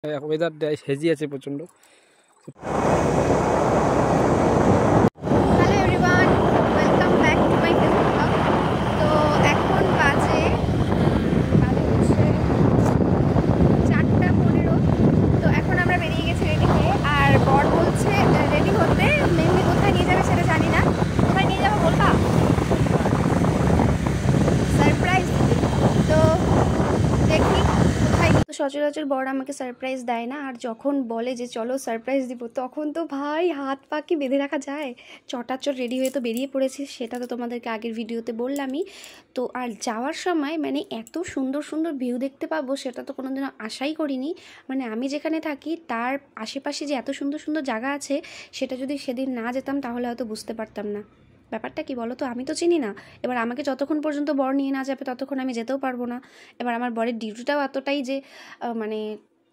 ওয়েদারটা হেজি আছে প্রচণ্ড। Hello everyone, welcome back to my Facebook blog. তো এখন বাজে হচ্ছে 4:15। তো এখন আমরা বেরিয়ে গেছি রেডি হয়ে, আর বর বলছে রেডি হতে, মেনলি কোথায় নিয়ে যাবে সেটা জানি না। কোথায় নিয়ে যাবো বলবা? সারপ্রাইজ। তো দেখি কোথায়। তো সচরাচর বর আমাকে সারপ্রাইজ দেয় না, আর যখন বলে যে চলো সারপ্রাইজ দিব, তখন তো ভাই হাত পা কি বেঁধে রাখা যায়। চটাচট রেডি হয়ে তো বেরিয়ে পড়েছি, সেটা তো তোমাদেরকে আগের ভিডিওতে বললামই। তো আর যাওয়ার সময় মানে এত সুন্দর সুন্দর ভিউ দেখতে পাবো সেটা তো কোনোদিনও আশাই করিনি। মানে আমি যেখানে থাকি তার আশেপাশে যে এত সুন্দর সুন্দর জায়গা আছে, সেটা যদি সেদিন না যেতাম তাহলে হয়তো বুঝতে পারতাম না। ব্যাপারটা কি বলো তো, আমি তো চিনি না। এবার আমাকে যতক্ষণ পর্যন্ত বর নিয়ে না যাবে ততক্ষণ আমি যেতেও পারবো না। এবার আমার বরের ডিউটিটাও এতটাই যে মানে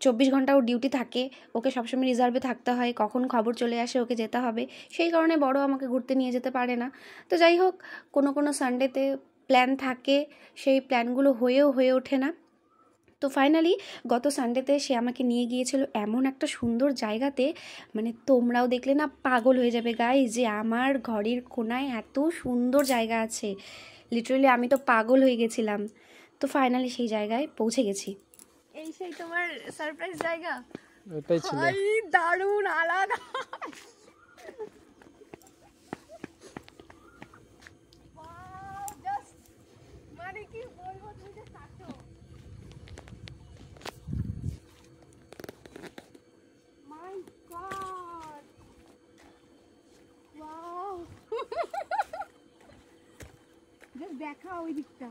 24 ঘন্টা ওর ডিউটি থাকে, ওকে সবসময় রিজার্ভে থাকতে হয়, কখন খবর চলে আসে ওকে যেতে হবে, সেই কারণে বড় আমাকে ঘুরতে নিয়ে যেতে পারে না। তো যাই হোক, কোনো সানডেতে প্ল্যান থাকে, সেই প্ল্যানগুলো হয়ে ওঠে না। তো ফাইনালি গত সানডেতে সে আমাকে নিয়ে গিয়েছিল এমন একটা সুন্দর জায়গাতে, মানে তোমরাও দেখলে না পাগল হয়ে যাবে গাইস, যে আমার ঘরের কোনায় এত সুন্দর জায়গা আছে। লিটারালি আমি তো পাগল হয়ে গেছিলাম। তো ফাইনালি সেই জায়গায় পৌঁছে গেছি। এই সেই তোমার সারপ্রাইজ জায়গা। এটাই ছিল। ভাই দারুণ আলাদা। মানে কি বলবো, তুমি যে থাকো। My God! Wow! Just দেখা ওই দিকটা।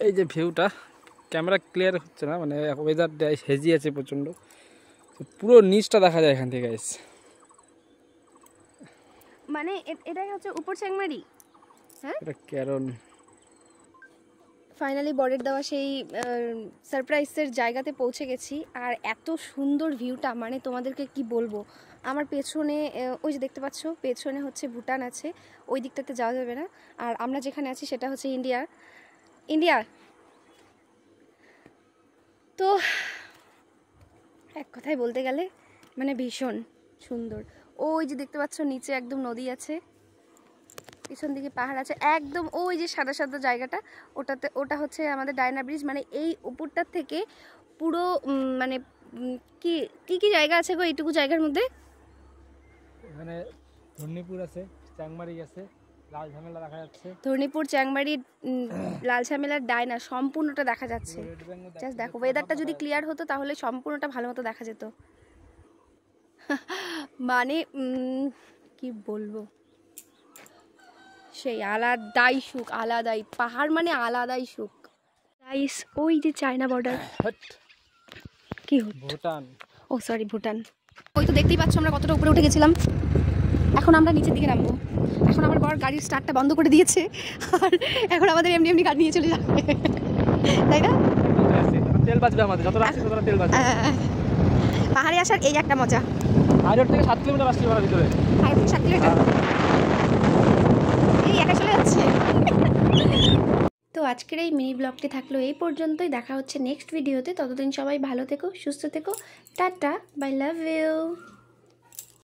এই যে ভিউটা, ক্যামেরা ক্লিয়ার হচ্ছে না, মানে ওয়েদারটা হেজি আছে প্রচণ্ড। পুরো নিচটা দেখা যায় এখান থেকে গাইস। মানে এটাই হচ্ছে উপর চ্যাংমারি। হ্যাঁ, এটা কারণ ফাইনালি বরের দেওয়া সেই সারপ্রাইজের জায়গাতে পৌঁছে গেছি। আর এত সুন্দর ভিউটা, মানে তোমাদেরকে কি বলবো। আমার পেছনে ওই যে দেখতে পাচ্ছ, পেছনে হচ্ছে ভুটান আছে, ওই দিকটাতে যাওয়া যাবে না। আর আমরা যেখানে আছি সেটা হচ্ছে ইন্ডিয়া। তো এক কথায় বলতে গেলে মানে ভীষণ সুন্দর। ওই যে দেখতে পাচ্ছ নিচে একদম নদী আছে, পিছন দিকে পাহাড় আছে, একদম ওই যে সাদা সাদা জায়গাটা, ওটা হচ্ছে আমাদের ডায়না ব্রিজ। মানে এই উপরটার থেকে পুরো মানে কি কি কি জায়গা আছে গো এইটুকু জায়গার মধ্যে? এখানে ধর্ণীপুর আছে, চাংমারি আছে, লাল ঝামেলা দেখা যাচ্ছে। ধর্ণীপুর, চ্যাংমারি, লাল ঝামেলার ডায়না সম্পূর্ণটা দেখা যাচ্ছে। জাস্ট দেখো, ওয়েদারটা যদি ক্লিয়ার হতো তাহলে সম্পূর্ণটা ভালো মতো দেখা যেত। মানে কি বলবো, সেই আলাদাই সুখ, আলাদাই পাহাড়, মানে আলাদাই সুখ গাইস। ওই যে চায়না বর্ডার, কি ভুটান, ও সরি ভুটান। ওই তো দেখতেই পাচ্ছ আমরা কতটা উপরে উঠে গেছিলাম, এখন আমরা নিচের দিকে নামবো। এখন আমার বর গাড়ির স্টার্টটা বন্ধ করে দিয়েছে, আর এখন আমাদের এমনি গাড়ি নিয়ে চলে যাবে, তাই না? তেল বাঁচবে আমাদের, যতটা আসছে ততটা তেল বাঁচবে। পাহাড়ে আসার এই একটা মজা। হাইরোড থেকে 7 কিলোমিটার আসছে ওর ভিতরে। হাইরোড থেকে 7 কিলোমিটার, এই একা চলে যাচ্ছে। তো আজকের এই মিনি ব্লগটি থাকলো এই পর্যন্তই। দেখা হচ্ছে নেক্সট ভিডিওতে। ততদিন সবাই ভালো থেকো, সুস্থ থেকো। Ta-ta, bye, love you.